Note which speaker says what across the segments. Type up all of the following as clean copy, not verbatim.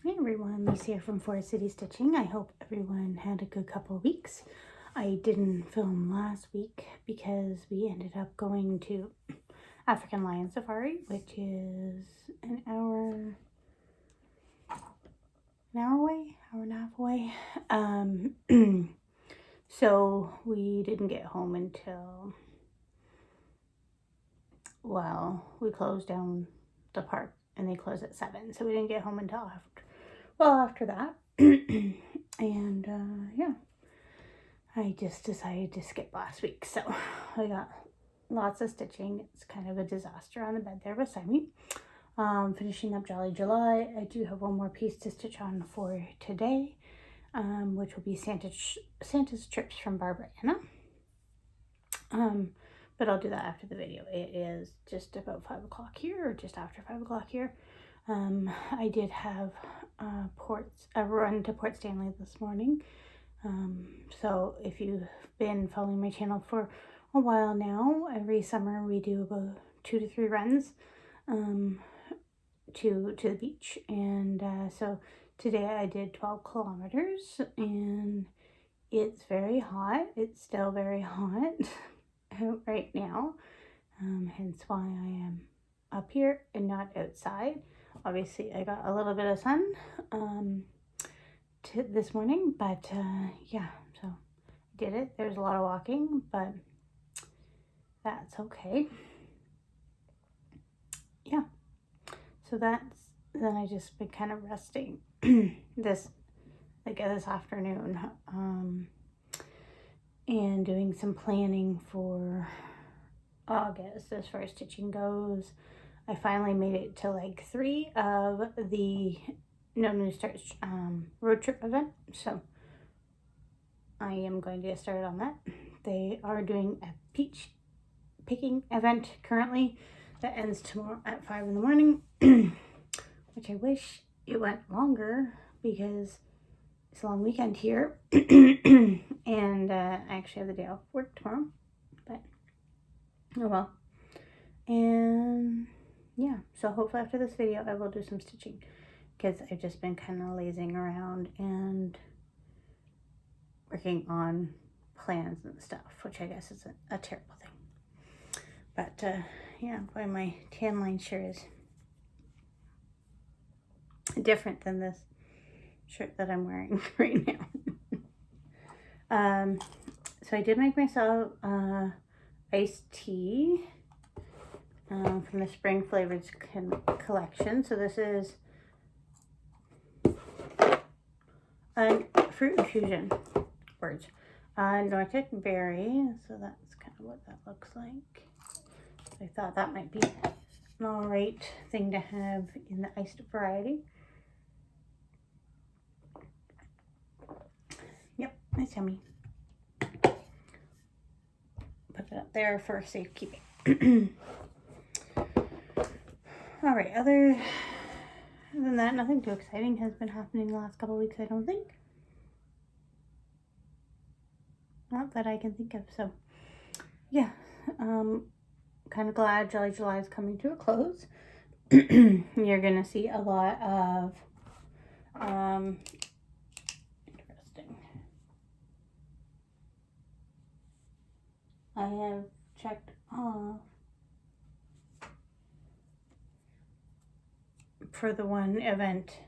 Speaker 1: Hey everyone, Lisa here from Forest City Stitching. I hope everyone had a good couple of weeks. I didn't film last week because we ended up going to African Lion Safari, which is an hour away, hour and a half away. So we didn't get home until, well, we closed down the park and they closed at 7. So we didn't get home until after that. And yeah, I just decided to skip last week. So I got lots of stitching. It's kind of a disaster on the bed there beside me. Finishing up Jolly July. I do have one more piece to stitch on for today, which will be Santa's Trips from Barbara Anna. But I'll do that after the video. It is just about 5 o'clock here, or just after 5 o'clock here. I did have a run to Port Stanley this morning. So if you've been following my channel for a while now, every summer we do about 2 to 3 runs to the beach. And so today I did 12 kilometers and it's very hot. It's still very hot out right now. Hence why I am up here and not outside. Obviously, I got a little bit of sun this morning, but yeah, so I did it. There's a lot of walking, but that's okay. Yeah, so then I just been kind of resting this afternoon and doing some planning for August as far as stitching goes. I finally made it to like 3 of the No New Starts road trip event, so I am going to get started on that. They are doing a peach picking event currently that ends tomorrow at 5 in the morning, which I wish it went longer because it's a long weekend here, and I actually have the day off work tomorrow, but oh well. And yeah, so hopefully after this video I will do some stitching because I've just been kind of lazing around and working on plans and stuff, which I guess is a terrible thing. But yeah, boy, my tan line sure is different than this shirt that I'm wearing right now. So I did make myself iced tea from the Spring Flavors collection. So this is fruit infusion words. Nordic berry. So that's kind of what that looks like. I thought that might be an alright thing to have in the iced variety. Yep, it's yummy. Put it up there for safekeeping. All right, other than that, nothing too exciting has been happening the last couple of weeks, I don't think. Not that I can think of, so yeah. Kind of glad Jolly July is coming to a close. You're gonna see a lot of interesting. I have checked off for the one event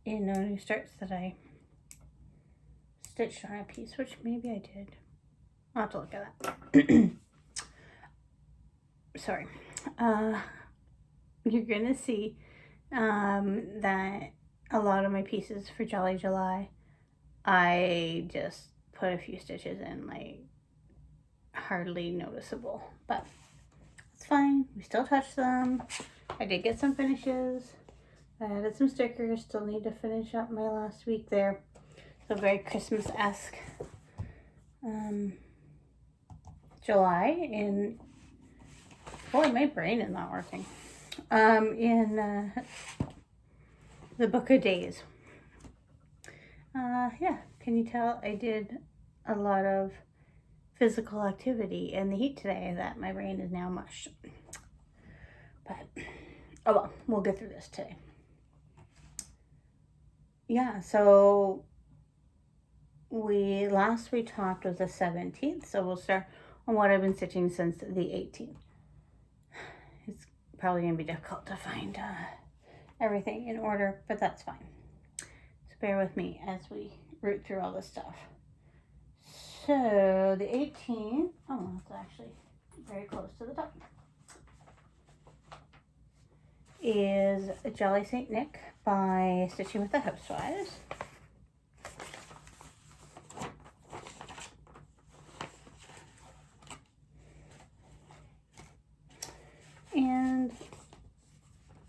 Speaker 1: in No New Starts that I stitched on a piece, which maybe I did. I'll have to look at that. Sorry. You're gonna see that a lot of my pieces for Jolly July, I just put a few stitches in, like hardly noticeable, but it's fine. We still touch them. I did get some finishes. I added some stickers. Still need to finish up my last week there. So very Christmas-esque July in, boy, my brain is not working. In the Book of Days. Yeah, can you tell I did a lot of physical activity in the heat today that my brain is now mush. But oh well, we'll get through this today. yeah, so last we talked was the 17th, so we'll start on what I've been stitching since the 18th. It's probably going to be difficult to find everything in order, but that's fine. So bear with me as we root through all this stuff. So the 18th, oh, that's actually very close to the top, is Jolly St. Nick by Stitching with the Housewives. And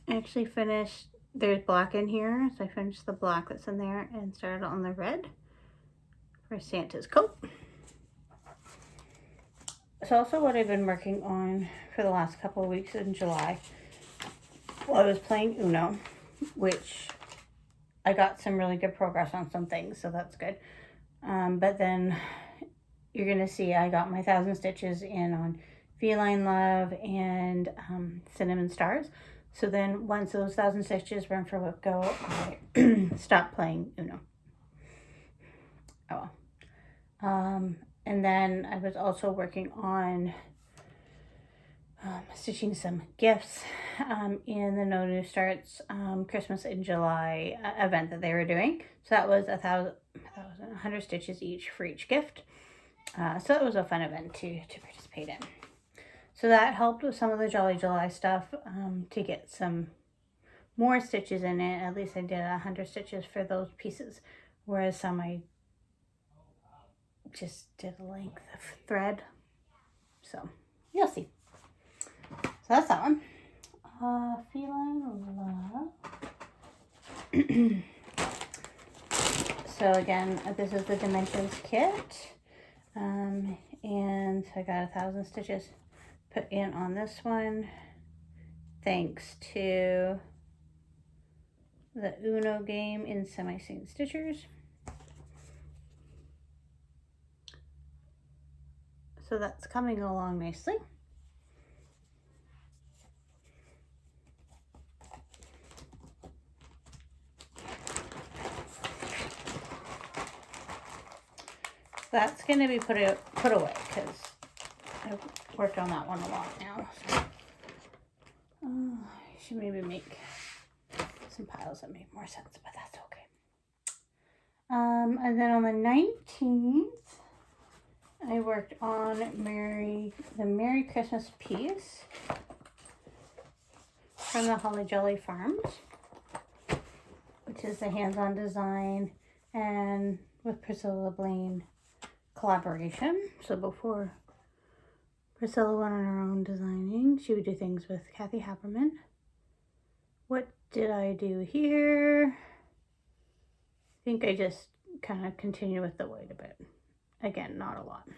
Speaker 1: I actually finished, there's black in here, so I finished the black that's in there and started on the red for Santa's coat. It's also what I've been working on for the last couple of weeks in July. Well, I was playing Uno, which I got some really good progress on some things, so that's good. But then you're going to see I got my 1,000 stitches in on Feline Love and Cinnamon Stars. So then once those 1,000 stitches run for Whip Go, I stopped playing Uno. Oh well. And then I was also working on stitching some gifts in the No New Starts Christmas in July event that they were doing. So that was 100 stitches each for each gift. So it was a fun event to participate in. So that helped with some of the Jolly July stuff to get some more stitches in it. At least I did 100 stitches for those pieces, whereas some I just did a length of thread. So you'll see. So that's that one. Feline Love. So again, this is the Dimensions kit. And I got 1,000 stitches put in on this one, thanks to the Uno game in Semi-Saint Stitchers. So that's coming along nicely. That's going to be put away because I've worked on that one a lot now. So, I should maybe make some piles that make more sense, but that's okay. And then on the 19th, I worked on the Merry Christmas piece from the Holly Jolly Farms, which is the hands-on design and with Priscilla Blaine collaboration. So before Priscilla went on her own designing, she would do things with Kathy Haberman. What did I do here? I think I just kind of continue with the white a bit. Again, not a lot.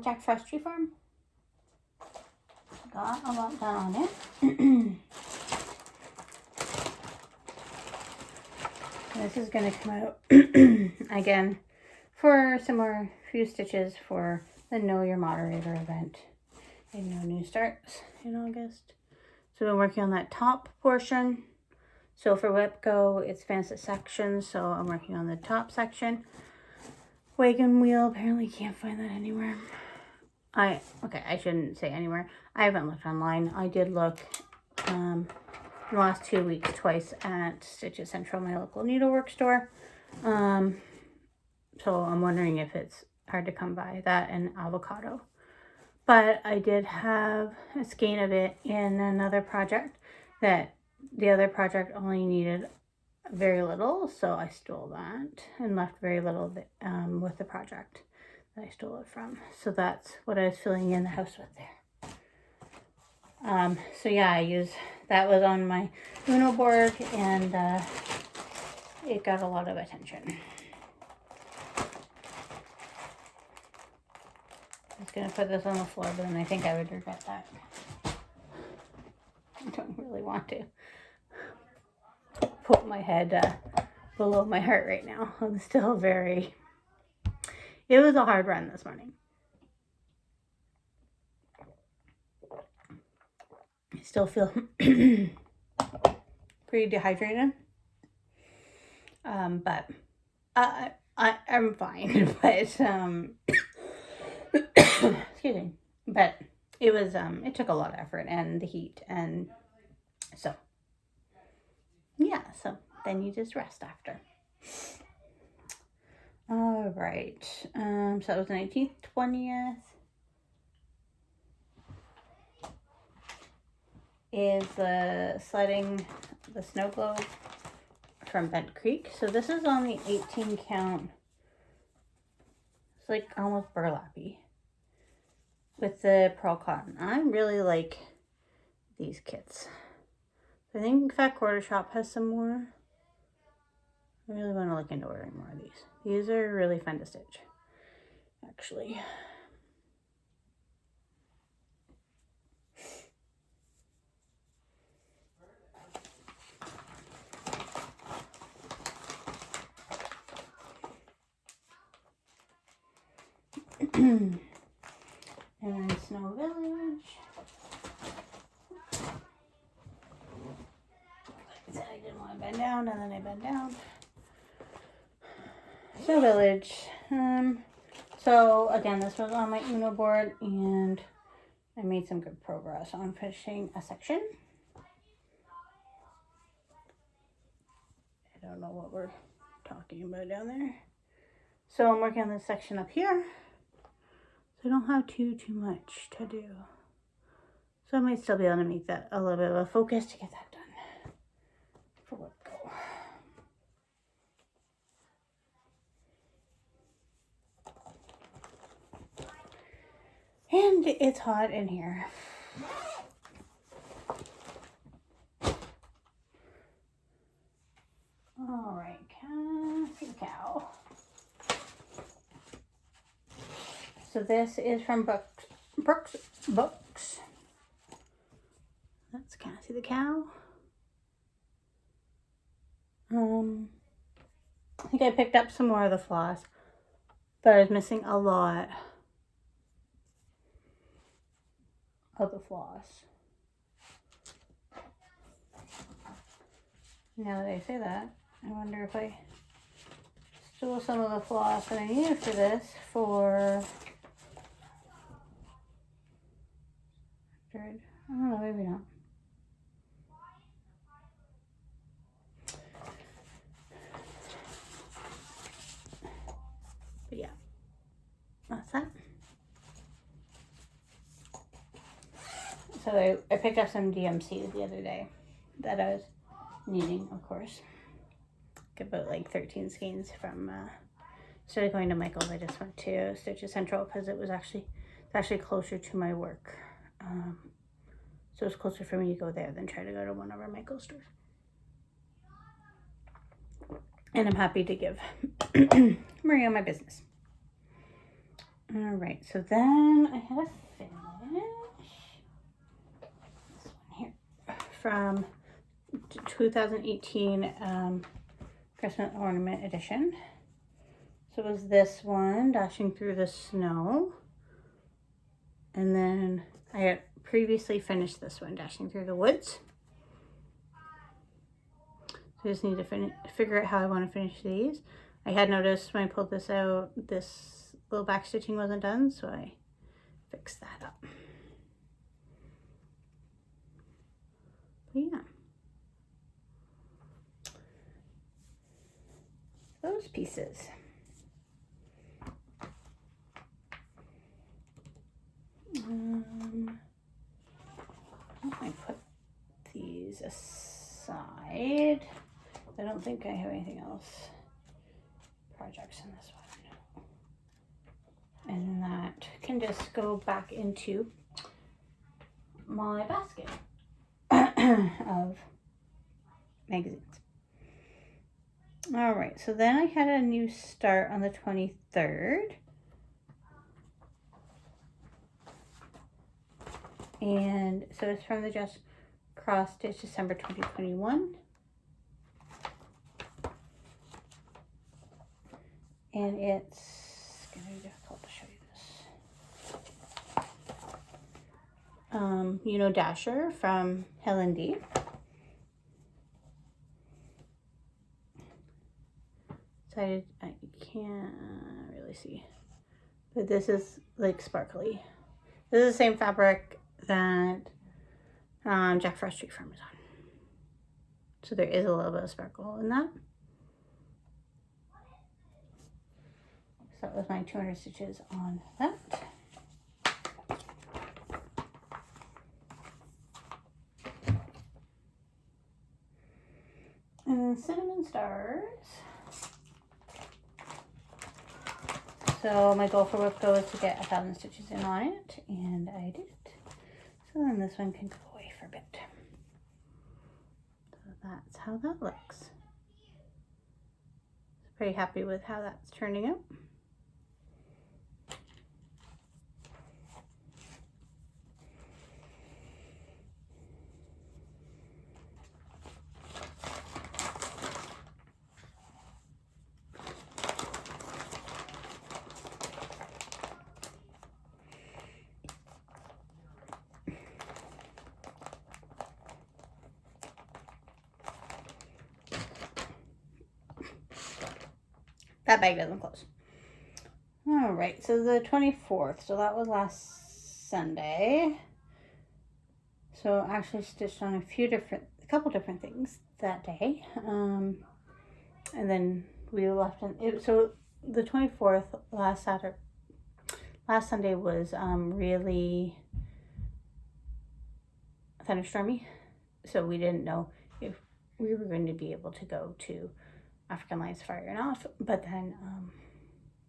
Speaker 1: Jack Frost Tree Farm. Got a lot done on it. This is going to come out again for some more few stitches for the Know Your Moderator event in No New Starts in August. So I've been working on that top portion. So for Whip Go, it's Fancy sections, so I'm working on the top section. Wagon wheel, apparently can't find that anywhere. Okay, I shouldn't say anywhere. I haven't looked online. I did look in the last 2 weeks twice at Stitches Central, my local needlework store. So I'm wondering if it's hard to come by, that and avocado. But I did have a skein of it in another project that the other project only needed very little, so I stole that and left very little with the project that I stole it from. So that's what I was filling in the house with there. So yeah, that was on my Uno board, and it got a lot of attention. I was going to put this on the floor, but then I think I would regret that. I don't really want to put my head below my heart right now. I'm still very It was a hard run this morning. I still feel pretty dehydrated. But I'm fine. But excuse me. But it was it took a lot of effort and the heat, and so yeah, so then you just rest after. All right. So it was the 19th, 20th. Is the sledding the snow globe from Bent Creek. So this is on the 18 count. It's like almost burlappy with the pearl cotton. I really like these kits. I think Fat Quarter Shop has some more. I really want to look into ordering more of these. These are really fun to stitch, actually. And then Snow Village. Like I said, I didn't want to bend down, and then I bent down. Snow Village. So again, this was on my Uno board, and I made some good progress on finishing a section. I don't know what we're talking about down there. So I'm working on this section up here. So I don't have too much to do. So I might still be able to make that a little bit of a focus to get that done for what go. And it's hot in here. All right, cow. So this is from Brooks Books. That's Cassie the cow. I think I picked up some more of the floss, but I was missing a lot of the floss. Now that I say that, I wonder if I stole some of the floss that I needed for this for... I don't know, maybe not. But yeah, that's that. So I picked up some DMC the other day that I was needing, of course. About like 13 skeins from, instead of going to Michael's, I just went to Stitches Central because it's actually closer to my work. So it's closer for me to go there than try to go to one of our Michael's stores. And I'm happy to give Maria my business. All right, so then I had a finish. This one here from 2018 Christmas Ornament Edition. So it was this one, Dashing Through the Snow. And then I had previously finished this one, Dashing Through the Woods. So I just need to figure out how I want to finish these. I had noticed when I pulled this out, this little back stitching wasn't done, so I fixed that up. But yeah. Those pieces. I put these aside. I don't think I have anything else. Projects in this one. And that can just go back into my basket of magazines. All right, so then I had a new start on the 23rd. And so it's from the Just Cross Stitch December 2021. And it's going to be difficult to show you this. You know Dasher from Helen D. So I can't really see. But this is like sparkly. This is the same fabric that Jack Frost Tree Farm is on. So there is a little bit of sparkle in that. So that was my 200 stitches on that. And then Cinnamon Stars. So my goal for WIPCO is to get 1,000 stitches in on it, and I did it. So then this one can go away for a bit. So that's how that looks. Pretty happy with how that's turning out. That bag doesn't close. All right, so the 24th, so that was last Sunday. So I actually stitched on a couple different things that day. And then we left so the 24th, last Sunday was really thunderstormy. So we didn't know if we were going to be able to go to African Lights firing off, but then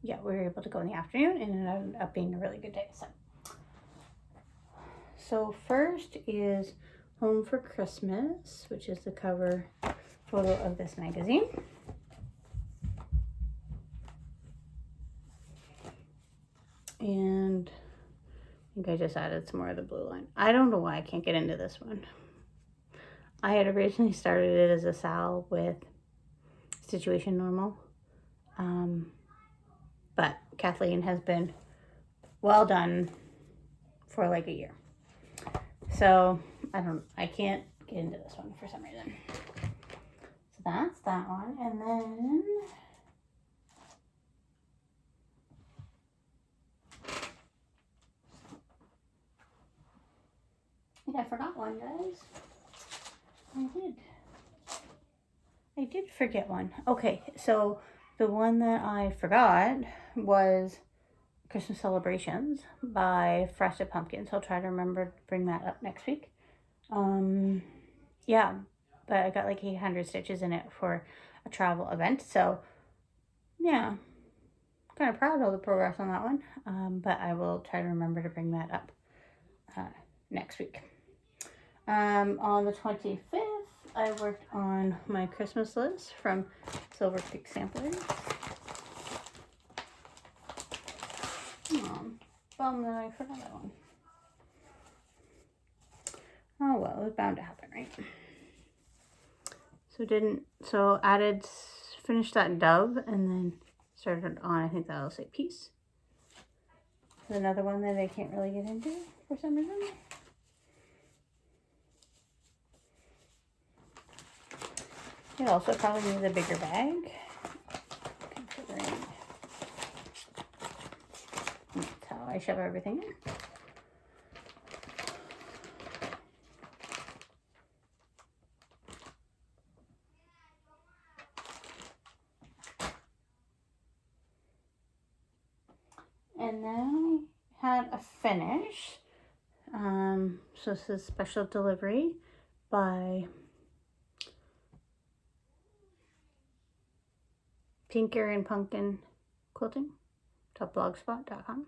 Speaker 1: yeah, we were able to go in the afternoon, and it ended up being a really good day. So first is Home for Christmas, which is the cover photo of this magazine. And I think I just added some more of the blue line. I don't know why I can't get into this one. I had originally started it as a sal with Situation Normal, but Kathleen has been well done for like a year, so I can't get into this one for some reason. So that's that one. And then I think I forgot one, guys. I did forget one. Okay, so the one that I forgot was Christmas Celebrations by Frosted Pumpkins. I'll try to remember to bring that up next week. Yeah, but I got like 800 stitches in it for a travel event. So yeah, kind of proud of the progress on that one. But I will try to remember to bring that up next week. On the 25th, I worked on my Christmas list from Silver Creek Samplers. Bum that I forgot that one. Oh well, it was bound to happen, right? So finished that dove, and then started on, I think that'll say peace. There's another one that I can't really get into for some reason. It also probably needs a bigger bag, considering that's how I shove everything in. And then I had a finish. So this is special delivery by Tinker and Pumpkin Quilting, blogspot.com.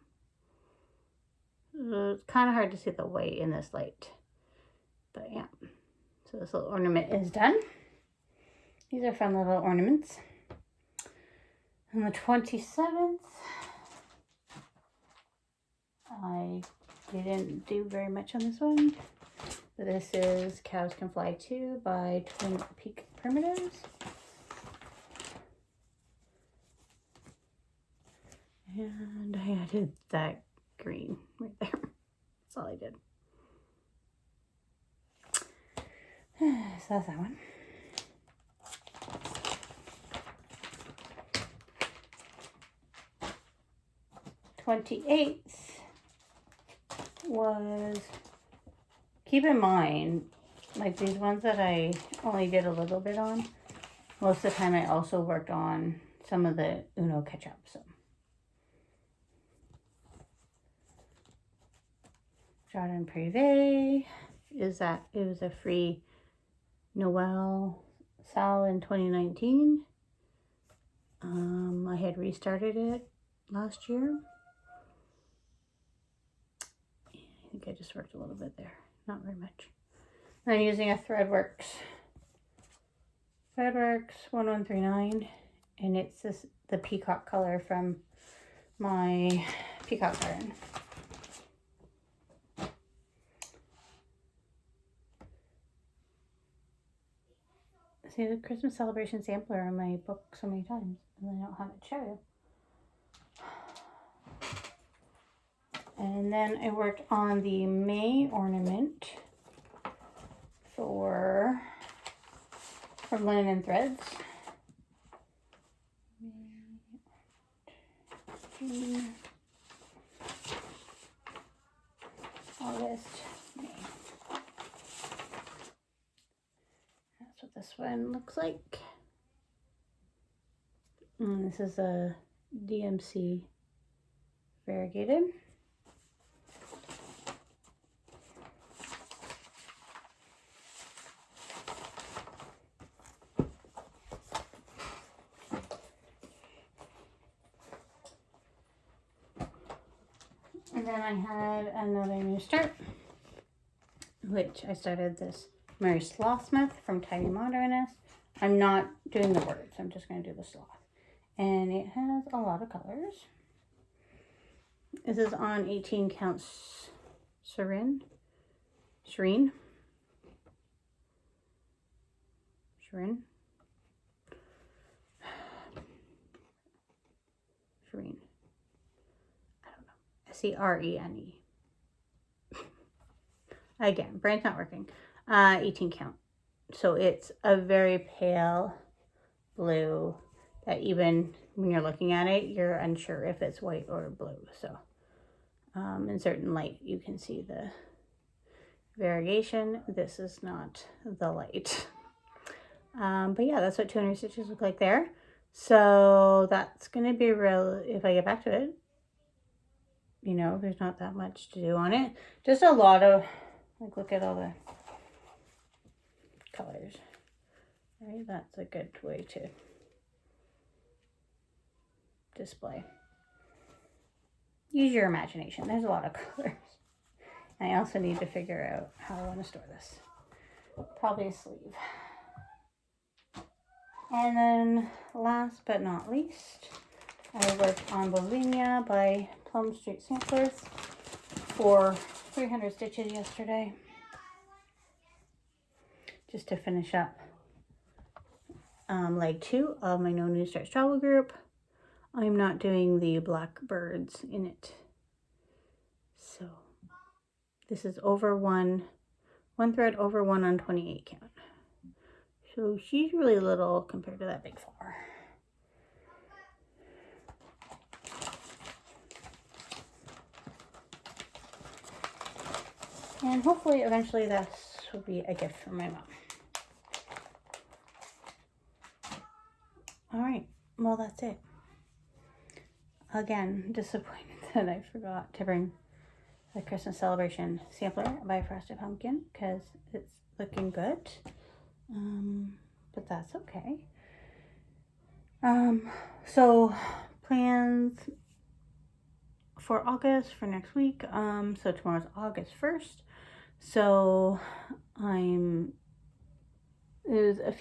Speaker 1: It's kind of hard to see the white in this light, but yeah. So this little ornament is done. These are fun little ornaments. On the 27th, I didn't do very much on this one, but this is Cows Can Fly Too by Twin Peak Primitives. And I added that green right there. That's all I did. So that's that one. $28 was, keep in mind, like these ones that I only did a little bit on, most of the time I also worked on some of the Uno ketchup. So Jardin Privé is that it was a free Noel sale in 2019. I had restarted it last year. I think I just worked a little bit there, not very much. I'm using a Threadworks 1139, and it's the peacock color from my peacock garden. See the Christmas celebration sampler in my book so many times, and I don't have it to show you. And then I worked on the May ornament from Linen and Threads. August, May. That's what this one looks like. And this is a DMC variegated. And then I had another new start, which I started this Mary Slothsmith from Tidy Modernist. I'm not doing the words, I'm just going to do the sloth. And it has a lot of colors. This is on 18 count Shireen. Crene. Again, brain's not working. 18 count. So it's a very pale blue that even when you're looking at it, you're unsure if it's white or blue. So in certain light, you can see the variegation. This is not the light. But yeah, that's what 200 stitches look like there. So that's going to be real, if I get back to it, you know, there's not that much to do on it. Just a lot of, like, look at all the colors. Right, that's a good way to display. Use your imagination. There's a lot of colors. And I also need to figure out how I want to store this. Probably a sleeve. And then last but not least, I worked on Bolinia by Plum Street Samplers for 300 stitches yesterday. Just to finish up leg 2 of my No New Starts travel group. I'm not doing the blackbirds in it. So this is over one thread over 1 on 28 count. So she's really little compared to that big flower. And hopefully eventually this will be a gift from my mom. All right, well that's it. Again, disappointed that I forgot to bring the Christmas celebration sampler by Frosted Pumpkin because it's looking good. But that's okay. So plans for August for next week. So tomorrow's August 1st. So there's a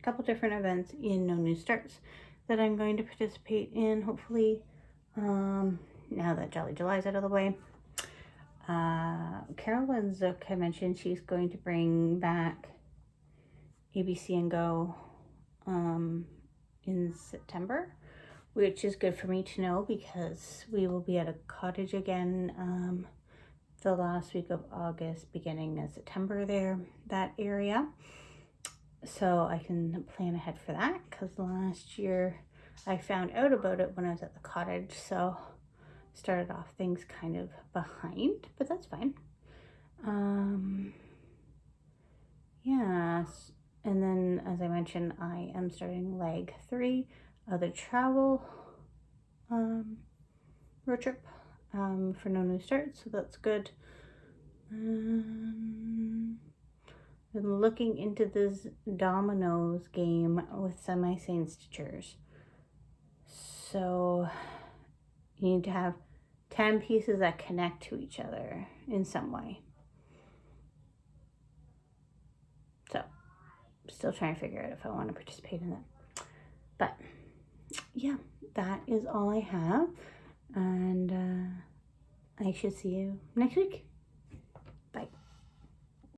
Speaker 1: couple different events in No New Starts that I'm going to participate in, hopefully, now that Jolly July's out of the way. Carolyn Zook had mentioned she's going to bring back ABC and Go in September, which is good for me to know because we will be at a cottage again the last week of August, beginning of September there, that area. So I can plan ahead for that because last year I found out about it when I was at the cottage. So started off things kind of behind, but that's fine. Yes. And then, as I mentioned, I am starting leg 3 of the travel road trip for No New Start, so that's good. Been looking into this dominoes game with semi-sane stitchers. So you need to have 10 pieces that connect to each other in some way. So still trying to figure out if I want to participate in that. But yeah, that is all I have. And I should see you next week.